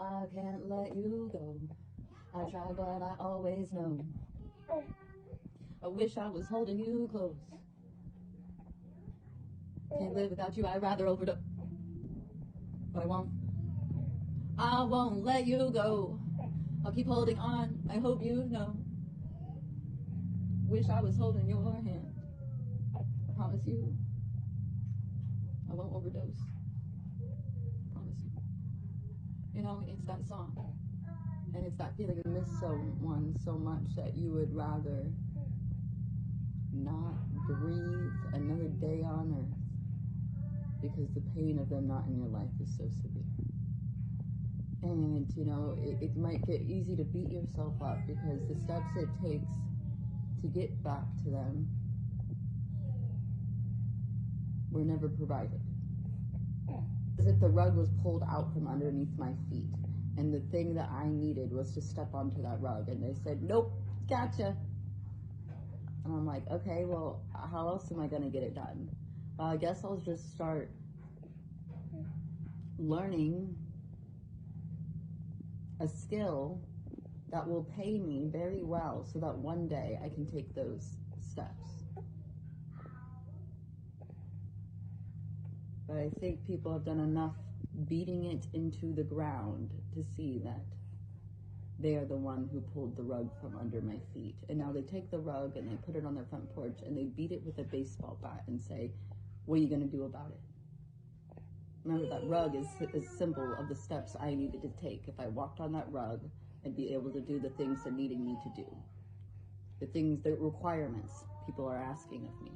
I can't let you go. I try, but I always know. I wish I was holding you close. Can't live without you, I'd rather overdose. But I won't let you go. I'll keep holding on, I hope you know. Wish I was holding your hand. I promise you, I won't overdose. I promise you. You know, it's that song. And it's that feeling you miss someone so much that you would rather not breathe another day on earth because the pain of them not in your life is so severe. And, you know, it might get easy to beat yourself up because the steps it takes to get back to them were never provided. As if the rug was pulled out from underneath my feet, and the thing that I needed was to step onto that rug, and they said, nope, gotcha. And I'm like, okay, well, how else am I gonna get it done? Well, I guess I'll just start learning a skill that will pay me very well so that one day I can take those steps. But I think people have done enough beating it into the ground to see that they are the one who pulled the rug from under my feet. And now they take the rug and they put it on their front porch and they beat it with a baseball bat and say, what are you gonna do about it? Remember, that rug is a symbol of the steps I needed to take. If I walked on that rug, I'd be able to do the things they're needing me to do. The things, the requirements people are asking of me.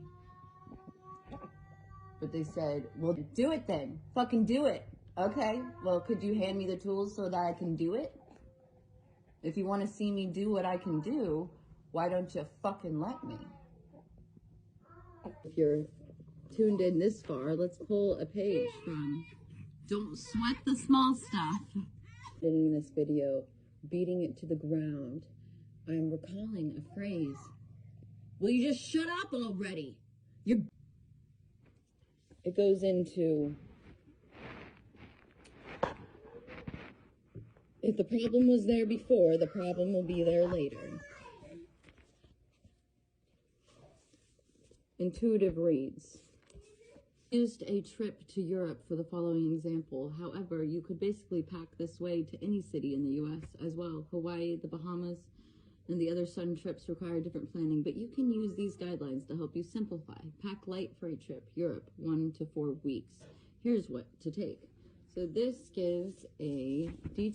But they said, well, do it then. Fucking do it. Okay, well, could you hand me the tools so that I can do it? If you want to see me do what I can do, why don't you fucking let me? If you're tuned in this far, let's pull a page from Don't Sweat the Small Stuff. In this video, beating it to the ground, I'm recalling a phrase. Will you just shut up already? It goes into, if the problem was there before, the problem will be there later. Intuitive reads. Used a trip to Europe for the following example. However, you could basically pack this way to any city in the US as well. Hawaii, the Bahamas, and the other sun trips require different planning, but you can use these guidelines to help you simplify. Pack light for a trip, Europe, 1 to 4 weeks. Here's what to take. So this gives a detailed